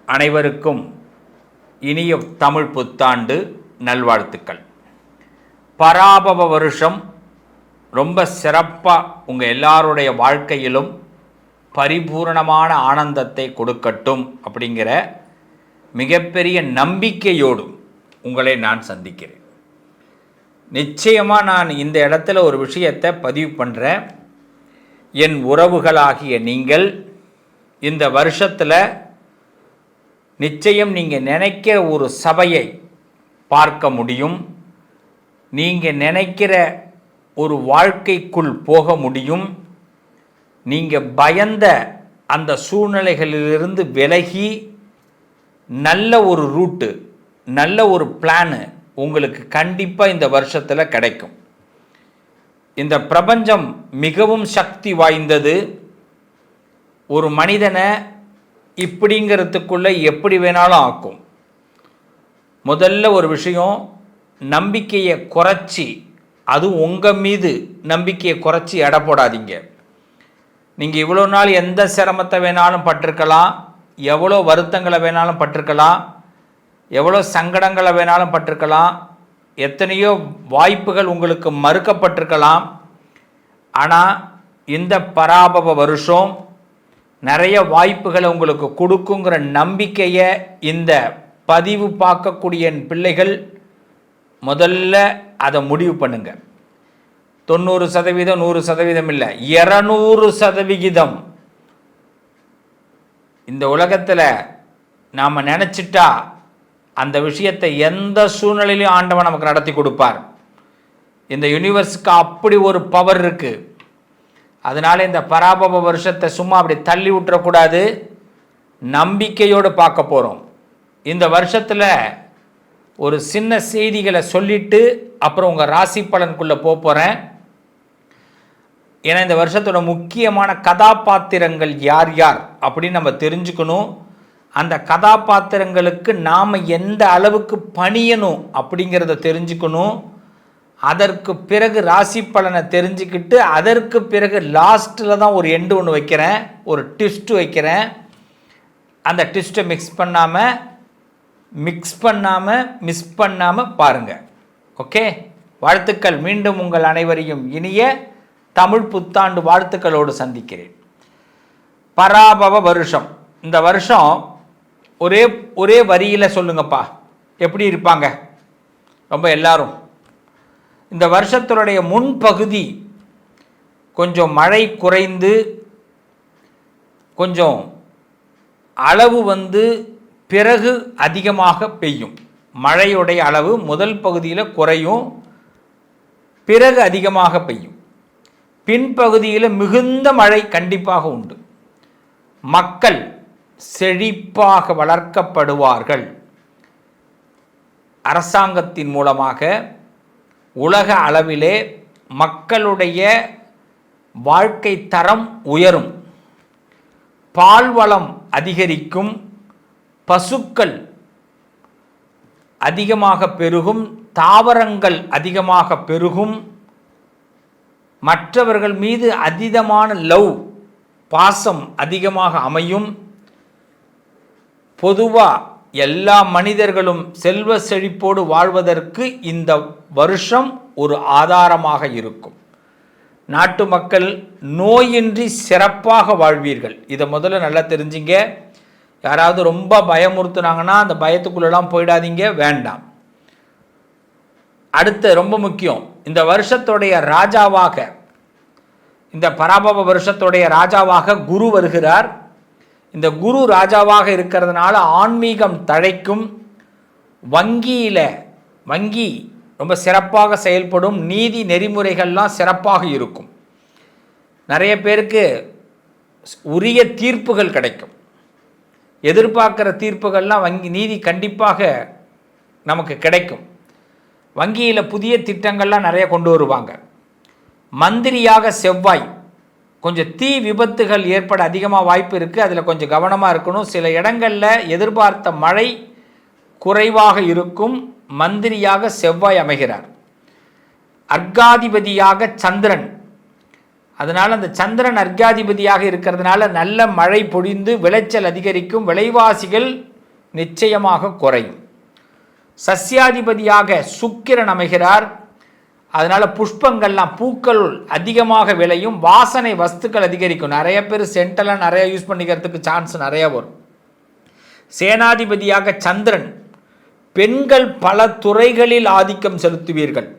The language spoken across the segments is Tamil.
அனைவருக்கும் இனிய தமிழ் புத்தாண்டு நல்வாழ்த்துக்கள். பராபவ வருஷம் ரொம்ப சிறப்பாக உங்கள் எல்லாருடைய வாழ்க்கையிலும் பரிபூரணமான ஆனந்தத்தை கொடுக்கட்டும் அப்படிங்கிற மிகப்பெரிய நம்பிக்கையோடு உங்களை நான் சந்திக்கிறேன். நிச்சயமாக நான் இந்த இடத்துல ஒரு விஷயத்தை பதிவு பண்ணுறேன். என் உறவுகளாகிய நீங்கள் இந்த வருஷத்தில் நிச்சயம் நீங்கள் நினைக்கிற ஒரு சபையை பார்க்க முடியும். நீங்கள் நினைக்கிற ஒரு வாழ்க்கைக்குள் போக முடியும். நீங்கள் பயந்த அந்த சூழ்நிலைகளிலிருந்து விலகி நல்ல ஒரு ரூட்டு, நல்ல ஒரு பிளானு உங்களுக்கு கண்டிப்பாக இந்த வருஷத்தில் கிடைக்கும். இந்த பிரபஞ்சம் மிகவும் சக்தி வாய்ந்தது. ஒரு மனிதனை இப்படிங்கிறதுக்குள்ளே எப்படி வேணாலும் ஆக்கும். முதல்ல ஒரு விஷயம், நம்பிக்கையை குறைச்சி, அது உங்கள் மீது நம்பிக்கையை குறைச்சி எடை போடாதீங்க. நீங்கள் இவ்வளோ நாள் எந்த சிரமத்தை வேணாலும் பட்டிருக்கலாம், எவ்வளோ வருத்தங்களை வேணாலும் பட்டிருக்கலாம், எவ்வளோ சங்கடங்களை வேணாலும் பட்டிருக்கலாம், எத்தனையோ வாய்ப்புகள் உங்களுக்கு மறுக்கப்பட்டிருக்கலாம். ஆனால் இந்த பராபவ வருஷம் நிறைய வாய்ப்புகளை உங்களுக்கு கொடுக்குங்கிற நம்பிக்கையை இந்த பதிவு பார்க்கக்கூடிய என் பிள்ளைகள் முதல்ல அதை முடிவு பண்ணுங்க. 90%, 100% இல்லை, 200%. இந்த உலகத்தில் நாம் நினச்சிட்டா அந்த விஷயத்தை எந்த சூழ்நிலையிலையும் ஆண்டவன் நமக்கு நடத்தி கொடுப்பார். இந்த யூனிவர்ஸுக்கு அப்படி ஒரு பவர் இருக்குது. அதனால் இந்த பராபவ வருஷத்தை சும்மா அப்படி தள்ளி விட்டுறக்கூடாது. நம்பிக்கையோடு பார்க்க போகிறோம். இந்த வருஷத்தில் ஒரு சின்ன செய்திகளை சொல்லிவிட்டு அப்புறம் உங்கள் ராசி பலனுக்குள்ளே போகிறேன். ஏன்னா இந்த வருஷத்தோட முக்கியமான கதாபாத்திரங்கள் யார் யார் அப்படின்னு நம்ம தெரிஞ்சுக்கணும். அந்த கதாபாத்திரங்களுக்கு நாம் எந்த அளவுக்கு பணியணும் அப்படிங்கிறத தெரிஞ்சுக்கணும். அதற்கு பிறகு ராசி பலனை தெரிஞ்சுக்கிட்டு அதற்கு பிறகு லாஸ்ட்டில் தான் ஒரு எண்டு ஒன்று வைக்கிறேன், ஒரு ட்விஸ்ட்டு வைக்கிறேன். அந்த ட்விஸ்ட்டை மிஸ் பண்ணாமல் பாருங்கள். ஓகே, வாழ்த்துக்கள். மீண்டும் உங்கள் அனைவரையும் இனிய தமிழ் புத்தாண்டு வாழ்த்துக்களோடு சந்திக்கிறேன். பராபவ வருஷம். இந்த வருஷம் ஒரே வரியில் சொல்லுங்கப்பா, எப்படி இருப்பாங்க ரொம்ப எல்லாரும்? இந்த வருஷத்தினுடைய முன்பகுதி கொஞ்சம் மழை குறைந்து கொஞ்சம் அளவு பிறகு அதிகமாக பெய்யும். மழையுடைய அளவு முதல் பகுதியில் குறையும், பிறகு அதிகமாக பெய்யும். பின்பகுதியில் மிகுந்த மழை கண்டிப்பாக உண்டு. மக்கள் செழிப்பாக வளர்க்கப்படுவார்கள். அரசாங்கத்தின் மூலமாக உலக அளவிலே மக்களுடைய வாழ்க்கை தரம் உயரும். பால்வளம் அதிகரிக்கும். பசுக்கள் அதிகமாக பெருகும். தாவரங்கள் அதிகமாக பெருகும். மற்றவர்கள் மீது அதீதமான லவ், பாசம் அதிகமாக அமையும். பொதுவாக எல்லா மனிதர்களும் செல்வ செழிப்போடு வாழ்வதற்கு இந்த வருஷம் ஒரு ஆதாரமாக இருக்கும். நாட்டு மக்கள் நோயின்றி சிறப்பாக வாழ்வீர்கள். இதை முதல்ல நல்லா தெரிஞ்சிங்க. யாராவது ரொம்ப பயமுறுத்துனாங்கன்னா அந்த பயத்துக்குள்ளெல்லாம் போயிடாதீங்க, வேண்டாம். அடுத்து ரொம்ப முக்கியம், இந்த வருஷத்துடைய ராஜாவாக, இந்த பராபவ வருஷத்துடைய ராஜாவாக குரு வருகிறார். இந்த குரு ராஜாவாக இருக்கிறதுனால ஆன்மீகம் தழைக்கும். வங்கி ரொம்ப சிறப்பாக செயல்படும். நீதி நெறிமுறைகள்லாம் சிறப்பாக இருக்கும். நிறைய பேருக்கு உரிய தீர்ப்புகள் கிடைக்கும். எதிர்பார்க்குற தீர்ப்புகள்லாம் நீதி கண்டிப்பாக நமக்கு கிடைக்கும். வங்கியில் புதிய திட்டங்கள்லாம் நிறைய கொண்டு வருவாங்க. மந்திரியாக செவ்வாய், கொஞ்சம் தீ விபத்துகள் ஏற்பட அதிகமாக வாய்ப்பு இருக்குது. அதில் கொஞ்சம் கவனமாக இருக்கணும். சில இடங்களில் எதிர்பார்த்த மழை குறைவாக இருக்கும். மந்திரியாக செவ்வாய் அமைகிறார். அர்காதிபதியாக சந்திரன். அதனால் அந்த சந்திரன் அர்காதிபதியாக இருக்கிறதுனால நல்ல மழை பொழிந்து விளைச்சல் அதிகரிக்கும். விலைவாசிகள் நிச்சயமாக குறையும். சஸ்யாதிபதியாக சுக்கிரன் அமைகிறார். அதனால் புஷ்பங்கள்லாம் பூக்கள் அதிகமாக விளையும், வாசனை வஸ்துக்கள் அதிகரிக்கும். நிறைய பேர் சென்டெல்லாம் நிறைய யூஸ் பண்ணிக்கிறதுக்கு சான்ஸ் நிறையா வரும். சேனாதிபதியாக சந்திரன், பெண்கள் பல துறைகளில் ஆதிக்கம் செலுத்துவீர்கள்.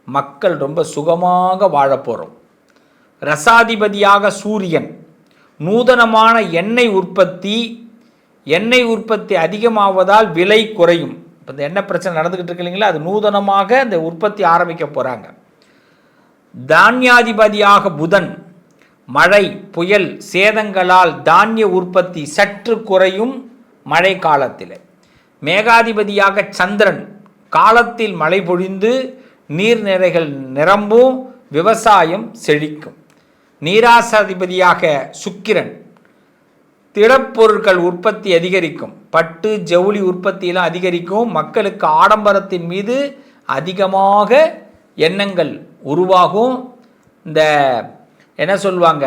மக்கள் ரொம்ப சுகமாக வாழப்போகிறோம். ரசாதிபதியாக சூரியன், நூதனமான எண்ணெய் உற்பத்தி அதிகமாவதால் விலை குறையும். இப்போ இந்த எண்ணெய் பிரச்சனை நடந்துக்கிட்டு இருக்கு இல்லைங்களா, அது நூதனமாக இந்த உற்பத்தி ஆரம்பிக்க போகிறாங்க. தானியாதிபதியாக புதன், மழை புயல் சேதங்களால் தானிய உற்பத்தி சற்று குறையும் மழை காலத்தில். மேகாதிபதியாக சந்திரன், காலத்தில் மழை பொழிந்து நீர்நிலைகள் நிரம்பும், விவசாயம் செழிக்கும். நீராசாதிபதியாக சுக்கிரன், திடப்பொருட்கள் உற்பத்தி அதிகரிக்கும், பட்டு ஜவுளி உற்பத்தியெல்லாம் அதிகரிக்கும். மக்களுக்கு ஆடம்பரத்தின் மீது அதிகமாக எண்ணங்கள் உருவாகும். இந்த என்ன சொல்லுவாங்க,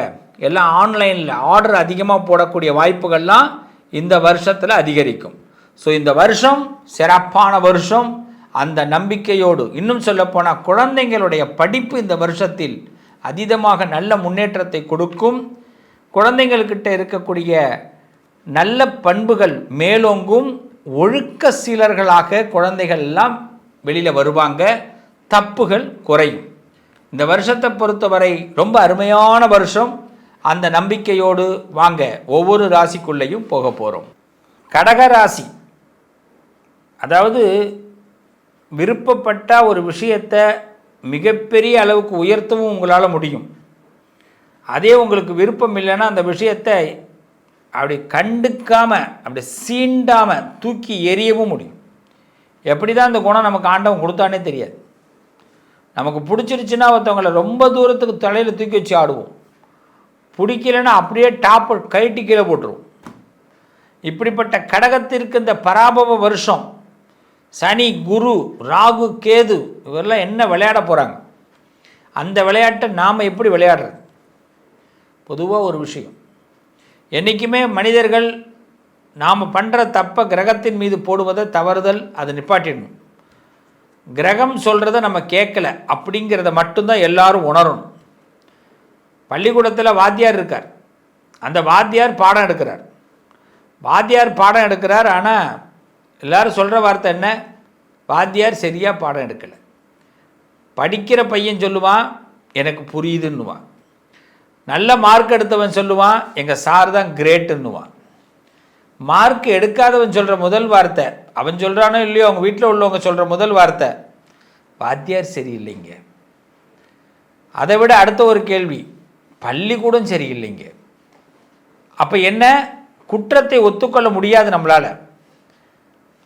எல்லாம் ஆன்லைனில் ஆர்டர் அதிகமாக போடக்கூடிய வாய்ப்புகள்லாம் இந்த வருஷத்தில் அதிகரிக்கும். ஸோ இந்த வருஷம் சிறப்பான வருஷம். அந்த நம்பிக்கையோடு, இன்னும் சொல்லப்போனால் குழந்தைங்களுடைய படிப்பு இந்த வருஷத்தில் அதீதமாக நல்ல முன்னேற்றத்தை கொடுக்கும். குழந்தைங்கள்கிட்ட இருக்கக்கூடிய நல்ல பண்புகள் மேலோங்கும். ஒழுக்க சீலர்களாக குழந்தைகள் எல்லாம் வெளியில் வருவாங்க. தப்புகள் குறையும். இந்த வருஷத்தை பொறுத்தவரை ரொம்ப அருமையான வருஷம். அந்த நம்பிக்கையோடு வாங்க ஒவ்வொரு ராசிக்குள்ளேயும் போக போகிறோம். கடகராசி, அதாவது விருப்பப்பட்ட ஒரு விஷயத்தை மிகப்பெரிய அளவுக்கு உயர்த்தவும் உங்களால் முடியும். அதே உங்களுக்கு விருப்பம் இல்லைன்னா அந்த விஷயத்தை அப்படி கண்டுக்காமல் அப்படி சீண்டாமல் தூக்கி எறியவும் முடியும். எப்படி தான் அந்த குணம் நமக்கு ஆண்டவன் கொடுத்தானே தெரியாது. நமக்கு பிடிச்சிருச்சுன்னா ஒருத்தவங்களை ரொம்ப தூரத்துக்கு தலையில் தூக்கி வச்சு ஆடுவோம். பிடிக்கலைன்னா அப்படியே டாப்பை கைட்டி கீழே போட்டுருவோம். இப்படிப்பட்ட கடகத்திற்கு இந்த பராபவ வருஷம் சனி, குரு, ராகு, கேது இவரெல்லாம் என்ன விளையாட போகிறாங்க? அந்த விளையாட்டை நாம் எப்படி விளையாடுறது? பொதுவாக ஒரு விஷயம், என்றைக்குமே மனிதர்கள் நாம் பண்ணுற தப்பை கிரகத்தின் மீது போடுவதை தவறுதல், அதை நிப்பாட்டிடணும். கிரகம் சொல்கிறத நம்ம கேட்கல அப்படிங்கிறத மட்டும்தான் எல்லாரும் உணரணும். பள்ளிக்கூடத்தில் வாத்தியார் இருக்கார், அந்த வாத்தியார் பாடம் எடுக்கிறார். ஆனால் எல்லோரும் சொல்கிற வார்த்தை என்ன? வாத்தியார் சரியாக பாடம் எடுக்கலை. படிக்கிற பையன் சொல்லுவான் எனக்கு புரியுதுன்னுவான். நல்ல மார்க் எடுத்தவன் சொல்லுவான் எங்கள் சார் தான் கிரேட்டுன்னுவான். மார்க் எடுக்காதவன் சொல்கிற முதல் வார்த்தை, அவன் சொல்கிறானோ இல்லையோ அவங்க வீட்டில் உள்ளவங்க சொல்கிற முதல் வார்த்தை, வாத்தியார் சரியில்லைங்க. அதை விட அடுத்த ஒரு கேள்வி, பள்ளிக்கூடம் சரியில்லைங்க. அப்போ என்ன? குற்றத்தை ஒத்துக்கொள்ள முடியாது நம்மளால்.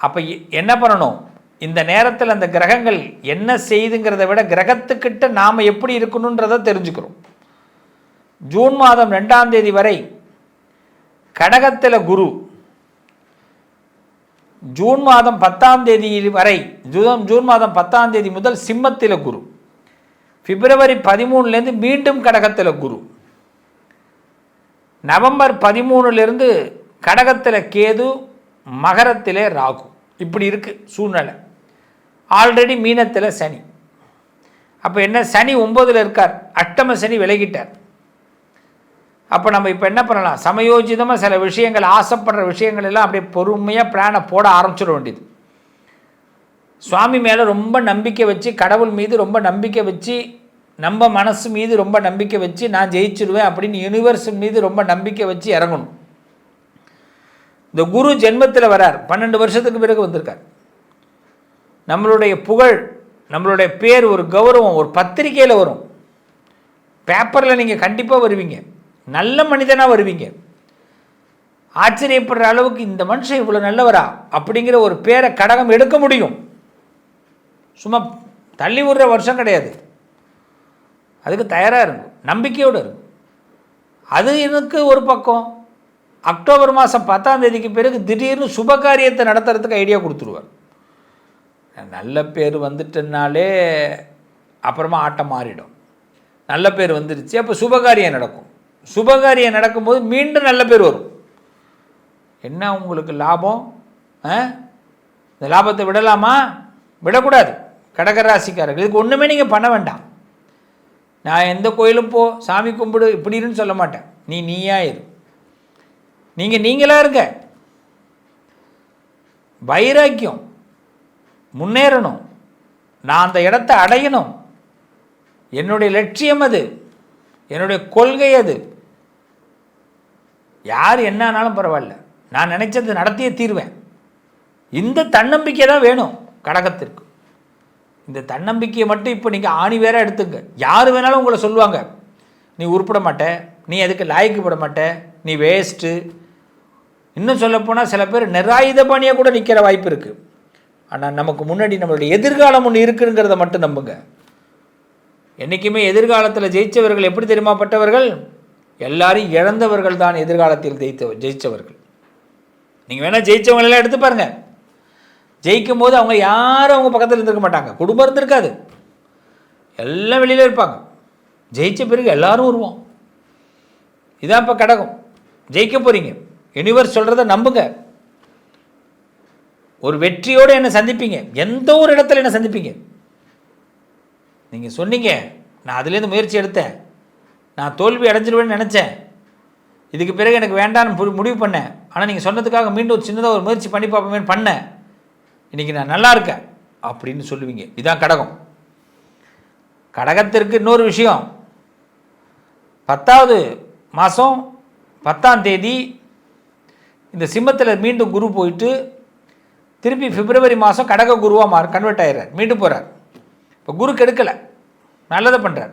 அப்போ என்ன பண்ணணும்? இந்த நேரத்தில் அந்த கிரகங்கள் என்ன செய்துங்கிறத விட கிரகத்துக்கிட்ட நாம் எப்படி இருக்கணுன்றதை தெரிஞ்சுக்கிறோம். ஜூன் மாதம் 2ஆம் தேதி வரை கடகத்தில் குரு, ஜூன் மாதம் 10ஆம் தேதி வரை, ஜூன் மாதம் 10ஆம் தேதி முதல் சிம்மத்தில் குரு, பிப்ரவரி 13லேருந்து மீண்டும் கடகத்தில் குரு, நவம்பர் 13லேருந்து கடகத்தில் கேது, மகரத்திலே ராகு. இப்படி இருக்குது சூழ்நிலை. ஆல்ரெடி மீனத்தில் சனி. அப்போ என்ன? சனி 9ல் இருக்கார், அஷ்டம சனி விலகிட்டார். அப்போ நம்ம இப்போ என்ன பண்ணலாம்? சமயோஜிதமாக சில விஷயங்கள், ஆசைப்படுற விஷயங்கள் எல்லாம் அப்படியே பொறுமையாக பிளானை போட ஆரம்பிச்சிட வேண்டியது. சுவாமி மேலே ரொம்ப நம்பிக்கை வச்சு, கடவுள் மீது ரொம்ப நம்பிக்கை வச்சு, நம்ம மனசு மீது ரொம்ப நம்பிக்கை வச்சு நான் ஜெயிச்சிடுவேன் அப்படின்னு யூனிவர்ஸ் மீது ரொம்ப நம்பிக்கை வச்சு இறங்கணும். இந்த குரு ஜென்மத்தில் வரார், 12 வருஷத்துக்கு பிறகு வந்திருக்கார். நம்மளுடைய புகழ், நம்மளுடைய பேர், ஒரு கௌரவம் ஒரு பத்திரிக்கையில் வரும், பேப்பரில் நீங்கள் கண்டிப்பாக வருவீங்க, நல்ல மனிதனாக வருவீங்க. ஆச்சரியப்படுற அளவுக்கு இந்த மனுஷன் இவ்வளோ நல்லவரா அப்படிங்கிற ஒரு பேரை கடகம் எடுக்க முடியும். சும்மா தள்ளி விடுற வருஷம் கிடையாது. அதுக்கு தயாராக இருக்கும், நம்பிக்கையோடு இருக்கும். அது எனக்கு ஒரு பக்கம். அக்டோபர் மாதம் 10ஆம் தேதிக்கு பிறகு திடீர்னு சுபகாரியத்தை நடத்துறதுக்கு ஐடியா கொடுத்துருவார். நல்ல பேர் வந்துட்டனாலே அப்புறமா ஆட்டம் மாறிடும். நல்ல பேர் வந்துருச்சு, அப்போ சுபகாரியம் நடக்கும். சுபகாரியம் நடக்கும்போது மீண்டும் நல்ல பேர் வரும். என்ன உங்களுக்கு லாபம்? இந்த லாபத்தை விடலாமா? விடக்கூடாது. கடக ராசிக்காரர்கள் இதுக்கு ஒன்றுமே நீங்கள் பண்ண வேண்டாம். நான் எந்த கோயிலும் போ, சாமி கும்பிடு இப்படின்னு சொல்ல மாட்டேன். நீயா இரு, நீங்களாக இருங்க. வைராக்கியம், முன்னேறணும், நான் அந்த இடத்தை அடையணும், என்னுடைய லட்சியம் அது, என்னுடைய கொள்கை அது. யார் என்ன ஆனாலும் பரவாயில்ல, நான் நினைச்சது நடத்தியே தீர்வேன். இந்த தன்னம்பிக்கை தான் வேணும் கடகத்திற்கு. இந்த தன்னம்பிக்கையை மட்டும் இப்போ நீங்கள் ஆணி வேற எடுத்துங்க. யார் வேணாலும் உங்களை சொல்லுவாங்க, நீ உருப்பட மாட்ட, நீ அதுக்கு லாய்க்கப்பட மாட்ட, நீ வேஸ்ட்டு. இன்னும் சொல்லப்போனால் சில பேர் நிராயுதபாணியாக கூட நிற்கிற வாய்ப்பு இருக்குது. ஆனால் நமக்கு முன்னாடி நம்மளுடைய எதிர்காலம் ஒன்று இருக்குங்கிறத மட்டும் நம்புங்க. என்றைக்குமே எதிர்காலத்தில் ஜெயித்தவர்கள் எப்படி தெரியுமாப்பட்டவர்கள்? எல்லாரும் இழந்தவர்கள் தான் எதிர்காலத்தில் ஜெயித்தவர்கள். நீங்கள் வேணால் ஜெயித்தவங்களெல்லாம் எடுத்து பாருங்கள். ஜெயிக்கும் போது அவங்க யாரும் அவங்க பக்கத்தில் இருந்திருக்க மாட்டாங்க, குடும்பம் இருந்திருக்காது, எல்லாம் வெளியில் இருப்பாங்க. ஜெயித்த பிறகு எல்லாரும் வருவோம். இதான் இப்போ கடகம். ஜெயிக்க போகிறீங்க. யூனிவர்ஸ் சொல்கிறத நம்புங்க. ஒரு வெற்றியோடு என்னை சந்திப்பீங்க. எந்த ஒரு இடத்துல என்னை சந்திப்பீங்க. நீங்கள் சொன்னீங்க, நான் அதுலேருந்து முயற்சி எடுத்தேன், நான் தோல்வி அடைஞ்சிடுவேன்னு நினச்சேன், இதுக்கு பிறகு எனக்கு வேண்டான்னு முடிவு பண்ணேன், ஆனால் நீங்கள் சொன்னதுக்காக மீண்டும் ஒரு சின்னதாக ஒரு முயற்சி பண்ணி பார்ப்போமேன்னு பண்ணேன், இன்றைக்கி நான் நல்லா இருக்கேன் அப்படின்னு சொல்லுவீங்க. இதுதான் கடகம். கடகத்திற்கு இன்னொரு விஷயம், 10வது மாதம் 10ஆம் தேதி இந்த சிம்மத்தில் மீண்டும் குரு போயிட்டு திருப்பி பிப்ரவரி மாதம் கடக குருவாக கன்வெர்ட் ஆகிறார், மீண்டும் போகிறார். இப்போ குரு கெடுக்கலை, நல்லதை பண்ணுறார்.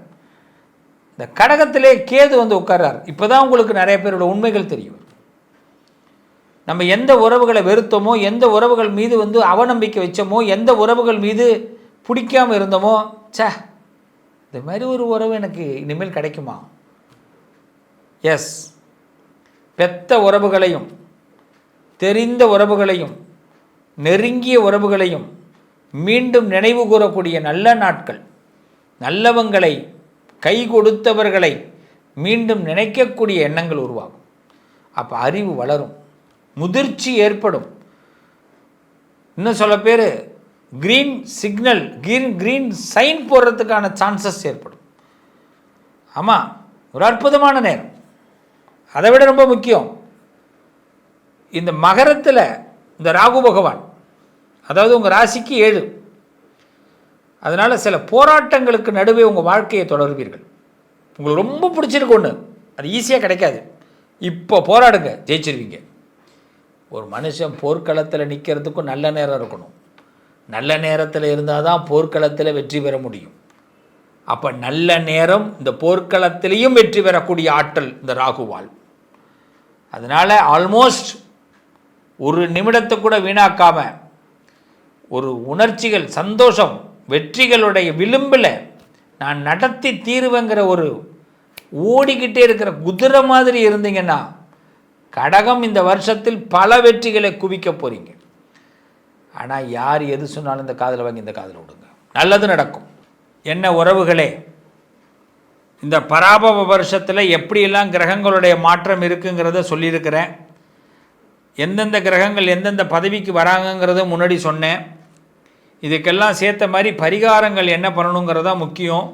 இந்த கடகத்திலே கேது வந்து உட்கார்றார். இப்போ தான் உங்களுக்கு நிறைய பேரோட உண்மைகள் தெரியும். நம்ம எந்த உறவுகளை வெறுத்தோமோ, எந்த உறவுகள் மீது வந்து அவநம்பிக்கை வச்சோமோ, எந்த உறவுகள் மீது பிடிக்காமல் இருந்தோமோ, இந்த மாதிரி ஒரு உறவு எனக்கு இனிமேல் கிடைக்குமா? எஸ், பெத்த உறவுகளையும் தெரிந்த உறவுகளையும் நெருங்கிய உறவுகளையும் மீண்டும் நினைவு கூறக்கூடிய நல்ல நாட்கள், நல்லவங்களை கை கொடுத்தவர்களை மீண்டும் நினைக்கக்கூடிய எண்ணங்கள் உருவாகும். அப்போ அறிவு வளரும், முதிர்ச்சி ஏற்படும். இன்னும் சொல்ல பேர் க்ரீன் சிக்னல், க்ரீன் சைன் போடுறதுக்கான சான்சஸ் ஏற்படும். ஆமாம், ஒரு அற்புதமான நேரம். அதை விட ரொம்ப முக்கியம், இந்த மகரத்தில் இந்த ராகு பகவான், அதாவது உங்கள் ராசிக்கு 7, அதனால் சில போராட்டங்களுக்கு நடுவே உங்கள் வாழ்க்கையை தொடர்வீர்கள். உங்களுக்கு ரொம்ப பிடிச்சிருக்கு ஒன்று, அது ஈஸியாக கிடைக்காது. இப்போ போராடுங்க, ஜெயிச்சிருவீங்க. ஒரு மனுஷன் போர்க்களத்தில் நிற்கிறதுக்கும் நல்ல நேரம் இருக்கணும். நல்ல நேரத்தில் இருந்தால் தான் போர்க்களத்தில் வெற்றி பெற முடியும். அப்போ நல்ல நேரம், இந்த போர்க்களத்திலையும் வெற்றி பெறக்கூடிய ஆற்றல் இந்த ராகுவால். அதனால் ஆல்மோஸ்ட் ஒரு நிமிடத்தை கூட வீணாக்காமல், ஒரு உணர்ச்சிகள், சந்தோஷம், வெற்றிகளுடைய விளிம்பில் நான் நடத்தி தீருவேங்கிற ஒரு ஓடிக்கிட்டே இருக்கிற குதிரை மாதிரி இருந்தீங்கன்னா, கடகம் இந்த வருஷத்தில் பல வெற்றிகளை குவிக்க போகிறீங்க. ஆனால் யார் எது சொன்னாலும் இந்த காதில் வாங்கி இந்த காதில் விடுங்க, நல்லது நடக்கும். என்ன உறவுகளே, இந்த பராபவ வருஷத்தில் எப்படியெல்லாம் கிரகங்களுடைய மாற்றம் இருக்குங்கிறத சொல்லியிருக்கிறேன். எந்தெந்த கிரகங்கள் எந்தெந்த பதவிக்கு வராங்கங்கிறத முன்னாடி சொன்னேன். இதுக்கெல்லாம் சேர்த்த மாதிரி பரிகாரங்கள் என்ன பண்ணணுங்கிறதா முக்கியம்.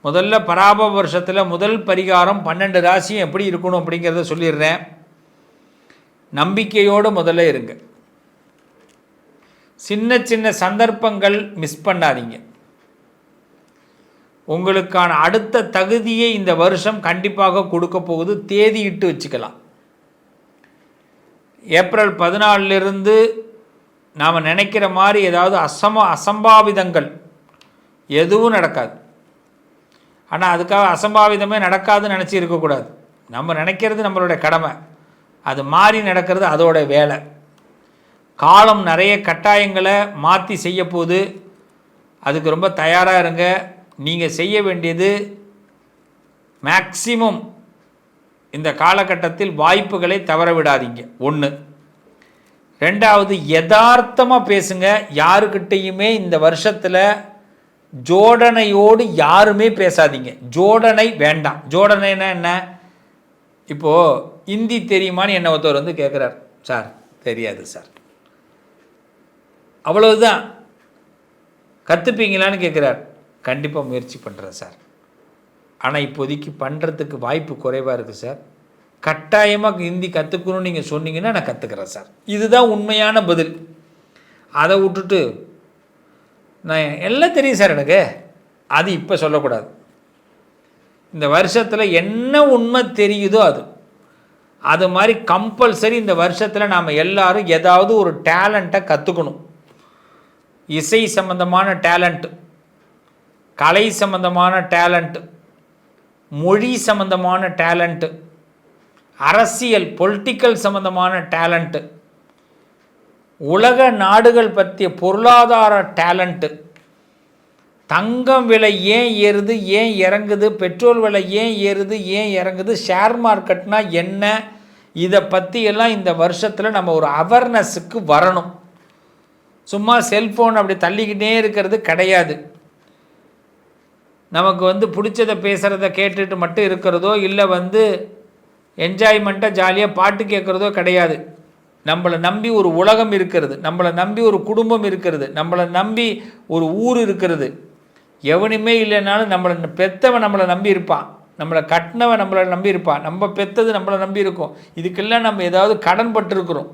முதல்ல பராபவ வருஷத்தில் முதல் பரிகாரம் 12 ராசியும் எப்படி இருக்கணும் அப்படிங்கிறத சொல்லிடுறேன். நம்பிக்கையோடு முதல்ல இருங்க. சின்ன சின்ன சந்தர்ப்பங்கள் மிஸ் பண்ணாதீங்க. உங்களுக்கான அடுத்த தகுதியை இந்த வருஷம் கண்டிப்பாக கொடுக்க போகுது. தேதி இட்டு வச்சுக்கலாம். ஏப்ரல் 14லிருந்து நாம் நினைக்கிற மாதிரி ஏதாவது அசம்பாவிதங்கள் எதுவும் நடக்காது. ஆனால் அதுக்காக அசம்பாவிதமே நடக்காதுன்னு நினச்சி இருக்கக்கூடாது. நம்ம நினைக்கிறது நம்மளுடைய கடமை, அது மாறி நடக்கிறது அதோட வேலை. காலம் நிறைய கட்டாயங்களை மாற்றி செய்ய போது, அதுக்கு ரொம்ப தயாராக இருங்க. நீங்கள் செய்ய வேண்டியது மேக்சிமம் இந்த காலகட்டத்தில் வாய்ப்புகளை தவற விடாதீங்க. 1. 2வது, யதார்த்தமாக பேசுங்க. யாருக்கிட்டையுமே இந்த வருஷத்தில் ஜோடனையோடு யாருமே பேசாதீங்க. ஜோடனை வேண்டாம். ஜோடனைன்னா என்ன? இப்போது ஹிந்தி தெரியுமான்னு என்ன ஒருத்தர் வந்து கேட்குறார். சார் தெரியாது சார். அவ்வளவுதான். கற்றுப்பீங்களான்னு கேட்குறார். கண்டிப்பாக முயற்சி பண்ணுறேன் சார், ஆனால் இப்போதைக்கு பண்ணுறதுக்கு வாய்ப்பு குறைவாக இருக்குது சார். கட்டாயமாக ஹிந்தி கற்றுக்கணும்னு நீங்கள் சொன்னீங்கன்னா நான் கற்றுக்கிறேன் சார். இதுதான் உண்மையான பதில். அதை விட்டுட்டு நான் எல்லாம் தெரியும் சார் எனக்கு, அது இப்போ சொல்லக்கூடாது. இந்த வருஷத்தில் என்ன உண்மை தெரியுதோ அது மாதிரி கம்பல்சரி இந்த வருஷத்தில் நாம் எல்லாரும் ஏதாவது ஒரு டேலண்ட்டை கற்றுக்கணும். இசை சம்பந்தமான டேலண்ட்டு, கலை சம்பந்தமான டேலண்ட்டு, மொழி சம்பந்தமான டேலண்ட்டு, அரசியல் பொலிட்டிக்கல் சம்பந்தமான டேலண்ட்டு, உலக நாடுகள் பற்றிய பொருளாதார டேலண்ட்டு, தங்கம் விலை ஏன் ஏறுது ஏன் இறங்குது, பெட்ரோல் விலை ஏன் ஏறுது ஏன் இறங்குது, ஷேர் மார்க்கெட்னா என்ன, இதை பற்றியெல்லாம் இந்த வருஷத்தில் நம்ம ஒரு அவேர்னஸுக்கு வரணும். சும்மா செல்ஃபோன் அப்படி தள்ளிக்கிட்டே இருக்கிறது கிடையாது. நமக்கு பிடிச்சதை பேசுகிறத கேட்டுட்டு மட்டும் இருக்கிறதோ இல்லை என்ஜாய்மெண்ட்டாக ஜாலியாக பாட்டு கேட்குறதோ கிடையாது. நம்மளை நம்பி ஒரு உலகம் இருக்கிறது, நம்மளை நம்பி ஒரு குடும்பம் இருக்கிறது, நம்மளை நம்பி ஒரு ஊர் இருக்கிறது. எவனுமே இல்லைனாலும் நம்மளை பெற்றவன் நம்மளை நம்பி இருப்பான், நம்மளை கட்டினவன் நம்மளை நம்பி இருப்பான், நம்ம பெற்றது நம்மளை நம்பி இருக்கோம். இதுக்கெல்லாம் நம்ம ஏதாவது கடன் பட்டிருக்கிறோம்.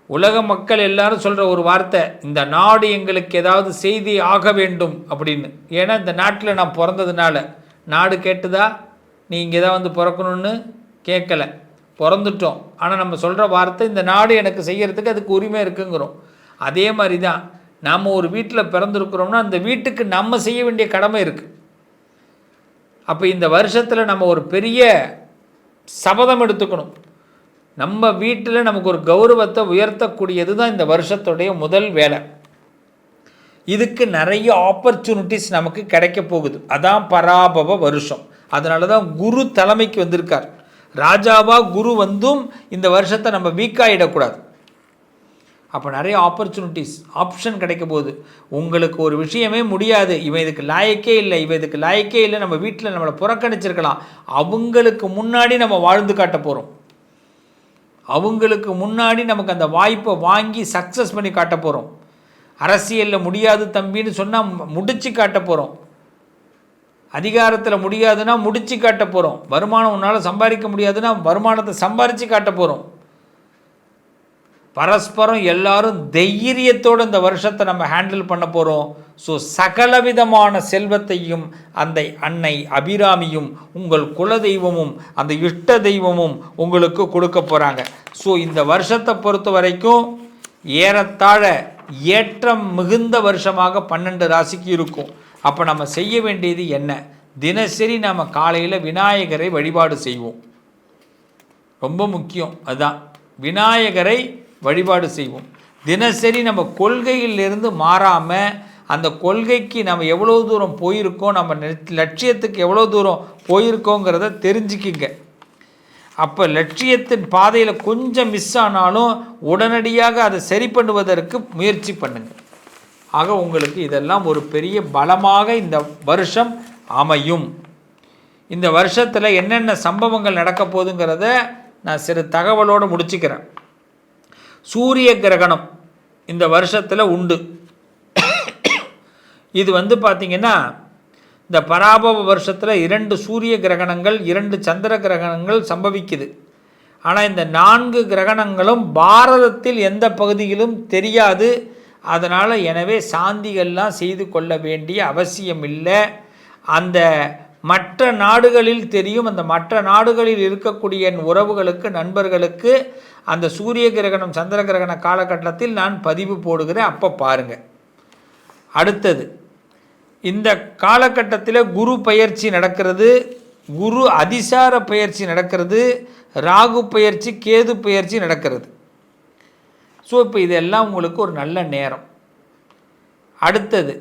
உலக மக்கள் எல்லாரும் சொல்கிற ஒரு வார்த்தை, இந்த நாடு எங்களுக்கு ஏதாவது செய்தி ஆக வேண்டும் அப்படின்னு. ஏன்னா இந்த நாட்டில் நான் பிறந்ததுனால. நாடு கேட்டுதா? நீ இங்கே தான் பிறக்கணும்னு கேட்கல, பிறந்துட்டோம். ஆனால் நம்ம சொல்கிற வார்த்தை, இந்த நாடு எனக்கு செய்கிறதுக்கு அதுக்கு உரிமை இருக்குங்கிறோம். அதே மாதிரி தான் நாம் ஒரு வீட்டில் பிறந்திருக்கிறோம்னா அந்த வீட்டுக்கு நம்ம செய்ய வேண்டிய கடமை இருக்குது. அப்போ இந்த வருஷத்தில் நம்ம ஒரு பெரிய சபதம் எடுத்துக்கணும். நம்ம வீட்டில் நமக்கு ஒரு கௌரவத்தை உயர்த்தக்கூடியது தான் இந்த வருஷத்துடைய முதல் வேலை. இதுக்கு நிறைய ஆப்பர்ச்சுனிட்டிஸ் நமக்கு கிடைக்க போகுது. அதான் பராபவ வருஷம். அதனால தான் குரு தலைமைக்கு வந்திருக்கார். ராஜாவாக குரு வந்தும் இந்த வருஷத்தை நம்ம வீக்காகிடக்கூடாது. அப்போ நிறைய ஆப்பர்ச்சுனிட்டிஸ், ஆப்ஷன் கிடைக்க போகுது. உங்களுக்கு ஒரு விஷயமே முடியாது, இவன் இதுக்கு லாயக்கே இல்லை, இவன் இதுக்கு லாயக்கே இல்லை, நம்ம வீட்டில் நம்மளை புறக்கணிச்சிருக்கலாம், அவங்களுக்கு முன்னாடி நம்ம வாழ்ந்து காட்ட போகிறோம். அவங்களுக்கு முன்னாடி நமக்கு அந்த வாய்ப்பை வாங்கி சக்ஸஸ் பண்ணி காட்ட போகிறோம். அரசியலில் முடியாது தம்பின்னு சொன்னால் முடிச்சு காட்ட போகிறோம். அதிகாரத்தில் முடியாதுன்னா முடிச்சு காட்ட போகிறோம். வருமானம் உன்னால் சம்பாதிக்க முடியாதுன்னா வருமானத்தை சம்பாரித்து காட்ட போகிறோம். பரஸ்பரம் எல்லாரும் தைரியத்தோடு இந்த வருஷத்தை நம்ம ஹேண்டில் பண்ண போகிறோம். ஸோ சகலவிதமான செல்வத்தையும் அந்த அன்னை அபிராமியும் உங்கள் குலதெய்வமும் அந்த இஷ்ட தெய்வமும் உங்களுக்கு கொடுக்க போகிறாங்க. ஸோ இந்த வருஷத்தை பொறுத்த வரைக்கும் ஏறத்தாழ ஏற்றம் மிகுந்த வருஷமாக 12 ராசிக்கு இருக்கும். அப்போ நம்ம செய்ய வேண்டியது என்ன? தினசரி நாம் காலையில் விநாயகரை வழிபாடு செய்வோம். ரொம்ப முக்கியம் அதுதான், விநாயகரை வழிபாடு செய்வோம். தினசரி நம்ம கொள்கையிலிருந்து மாறாமல் அந்த கொள்கைக்கு நம்ம எவ்வளோ தூரம் போயிருக்கோம், நம்ம லட்சியத்துக்கு எவ்வளோ தூரம் போயிருக்கோங்கிறத தெரிஞ்சுக்கிங்க. அப்போ லட்சியத்தின் பாதையில் கொஞ்சம் மிஸ் ஆனாலும் உடனடியாக அதை சரி பண்ணுவதற்கு முயற்சி பண்ணுங்கள். ஆக உங்களுக்கு இதெல்லாம் ஒரு பெரிய பலமாக இந்த வருஷம் அமையும். இந்த வருஷத்தில் என்னென்ன சம்பவங்கள் நடக்க போகுதுங்கிறத நான் சிறு தகவலோடு முடிச்சுக்கிறேன். சூரிய கிரகணம் இந்த வருஷத்தில் உண்டு. இது பார்த்திங்கன்னா இந்த பராபவ வருஷத்தில் 2 சூரிய கிரகணங்கள் 2 சந்திர கிரகணங்கள் சம்பவிக்குது. ஆனால் இந்த 4 கிரகணங்களும் பாரதத்தில் எந்த பகுதியிலும் தெரியாது. அதனால் எனவே சாந்திகள்லாம் செய்து கொள்ள வேண்டிய அவசியம் இல்லை. அந்த மற்ற நாடுகளில் தெரியும். அந்த மற்ற நாடுகளில் இருக்கக்கூடிய என் உறவுகளுக்கு நண்பர்களுக்கு அந்த சூரிய கிரகணம் சந்திர கிரகண காலகட்டத்தில் நான் பதிவு போடுகிறேன், அப்போ பாருங்கள். அடுத்தது இந்த காலகட்டத்தில் குரு பயிற்சி நடக்கிறது, குரு அதிசார பயிற்சி நடக்கிறது, ராகு பயிற்சி கேது பயிற்சி நடக்கிறது. ஸோ இப்போ இதெல்லாம் உங்களுக்கு ஒரு நல்ல நேரம். அடுத்தது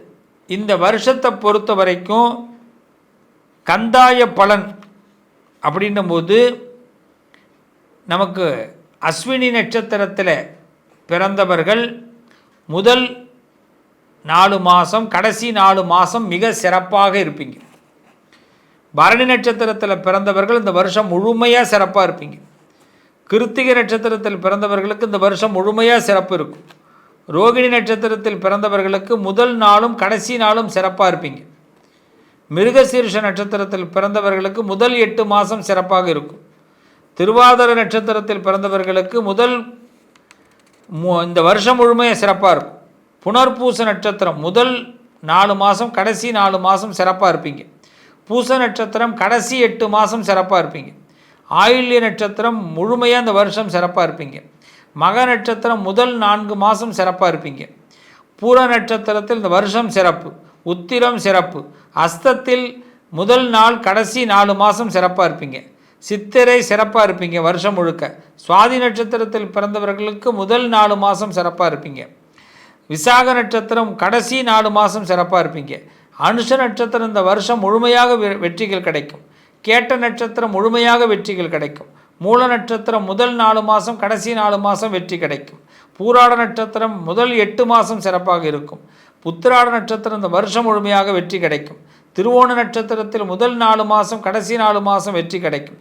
இந்த வருஷத்தை பொறுத்த வரைக்கும் கந்தாய பலன் அப்படின்னும்போது நமக்கு அஸ்வினி நட்சத்திரத்தில் பிறந்தவர்கள் முதல் 4 மாதம் கடைசி 4 மாதம் மிக சிறப்பாக இருப்பீங்க. பரணி நட்சத்திரத்தில் பிறந்தவர்கள் இந்த வருஷம் முழுமையாக சிறப்பாக இருப்பீங்க. கிருத்திகை நட்சத்திரத்தில் பிறந்தவர்களுக்கு இந்த வருஷம் முழுமையாக சிறப்பு இருக்கும். ரோகிணி நட்சத்திரத்தில் பிறந்தவர்களுக்கு முதல் நாளும் கடைசி நாளும் சிறப்பாக இருப்பீங்க. மிருகசீர்ஷ நட்சத்திரத்தில் பிறந்தவர்களுக்கு முதல் 8 மாதம் சிறப்பாக இருக்கும். திருவாதிரை நட்சத்திரத்தில் பிறந்தவர்களுக்கு இந்த வருஷம் முழுமையாக சிறப்பாக இருக்கும். புனர்பூச நட்சத்திரம் முதல் 4 மாதம் கடைசி 4 மாதம் சிறப்பாக இருப்பீங்க. பூச நட்சத்திரம் கடைசி 8 மாதம் சிறப்பாக இருப்பீங்க. ஆயில்ய நட்சத்திரம் முழுமையாக இந்த வருஷம் சிறப்பாக இருப்பீங்க. மக நட்சத்திரம் முதல் 4 மாதம் சிறப்பாக இருப்பீங்க. பூர நட்சத்திரத்தில் இந்த வருஷம் சிறப்பு. உத்திரம் சிறப்பு. அஸ்தத்தில் முதல் நாள் கடைசி 4 மாதம் சிறப்பாக இருப்பீங்க. சித்திரை சிறப்பாக இருப்பீங்க வருஷம் முழுக்க. சுவாதி நட்சத்திரத்தில் பிறந்தவர்களுக்கு முதல் 4 மாதம் சிறப்பாக இருப்பீங்க. விசாக நட்சத்திரம் கடைசி 4 மாதம் சிறப்பாக இருப்பீங்க. அனுஷ நட்சத்திரம் இந்த வருஷம் முழுமையாக வெற்றிகள் கிடைக்கும். கேட்ட நட்சத்திரம் முழுமையாக வெற்றிகள் கிடைக்கும். மூல நட்சத்திரம் முதல் 4 மாதம் கடைசி 4 மாதம் வெற்றி கிடைக்கும். பூராட நட்சத்திரம் முதல் 8 மாதம் சிறப்பாக இருக்கும். உத்திராட நட்சத்திரம் இந்த வருஷம் முழுமையாக வெற்றி கிடைக்கும். திருவோண நட்சத்திரத்தில் முதல் 4 மாதம் கடைசி 4 மாதம் வெற்றி கிடைக்கும்.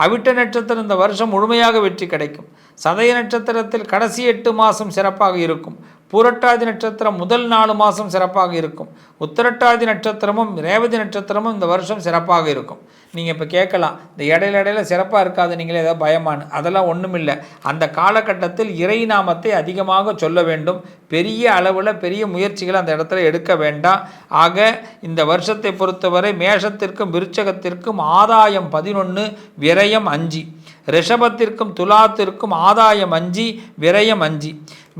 அவிட்ட நட்சத்திரம் இந்த வருஷம் முழுமையாக வெற்றி கிடைக்கும். சதய நட்சத்திரத்தில் கடைசி 8 மாதம் சிறப்பாக இருக்கும். பூரட்டாதி நட்சத்திரம் முதல் 4 மாதம் சிறப்பாக இருக்கும். உத்திரட்டாதி நட்சத்திரமும் ரேவதி நட்சத்திரமும் இந்த வருஷம் சிறப்பாக இருக்கும். நீங்கள் இப்போ கேட்கலாம், இந்த இடையில சிறப்பாக இருக்காது, நீங்களே ஏதாவது பயமானு. அதெல்லாம் ஒன்றும் இல்லை. அந்த காலகட்டத்தில் இறை நாமத்தை அதிகமாக சொல்ல வேண்டும். பெரிய அளவில் பெரிய முயற்சிகளை அந்த இடத்துல எடுக்க வேண்டாம். ஆக இந்த வருஷத்தை பொறுத்தவரை மேஷத்திற்கும் விருச்சகத்திற்கும் ஆதாயம் 11, விரயம் 5. ரிஷபத்திற்கும் துலாத்திற்கும் ஆதாயம் 5, விரயம் 5.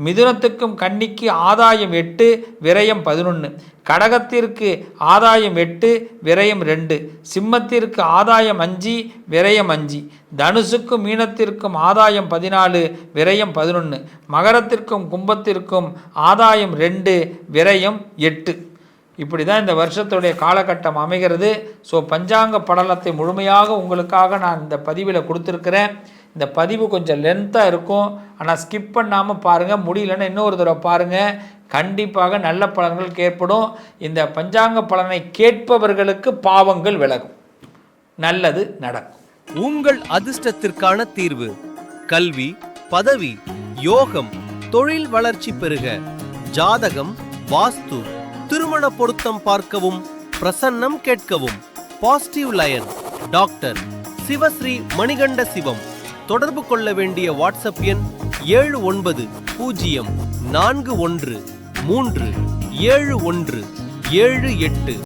மிதுனத்துக்கும் கன்னிக்கு ஆதாயம் 8, விரயம் 11. கடகத்திற்கு ஆதாயம் 8, விரயம் 2. சிம்மத்திற்கு ஆதாயம் 5, விரயம் 5. தனுசுக்கும் மீனத்திற்கும் ஆதாயம் 14, விரயம் 11. மகரத்திற்கும் கும்பத்திற்கும் ஆதாயம் 2, விரயம் 8. இப்படி தான் இந்த வருஷத்துடைய காலகட்டம் அமைகிறது. ஸோ பஞ்சாங்க படலத்தை முழுமையாக உங்களுக்காக நான் இந்த பதிவில் கொடுத்துருக்கிறேன். இந்த பதிவு கொஞ்சம் லென்த்தாக இருக்கும், ஆனால் ஸ்கிப் பண்ணாமல் பாருங்கள். முடியலன்னா இன்னொரு தடவை பாருங்கள். கண்டிப்பாக நல்ல பலன்கள் ஏற்படும். இந்த பஞ்சாங்க பலனை கேட்பவர்களுக்கு பாவங்கள் விலகும், நல்லது நடக்கும். உங்கள் அதிர்ஷ்டத்திற்கான தீர்வு: கல்வி, பதவி, யோகம், தொழில் வளர்ச்சி பெருக. ஜாதகம், வாஸ்து, திருமண பொருத்தம் பார்க்கவும், பிரசன்னம் கேட்கவும். Positive line doctor Sivasri Manikanda Sivam. தொடர்பு கொள்ள வேண்டிய வாட்ஸ்அப் எண் 7904137178.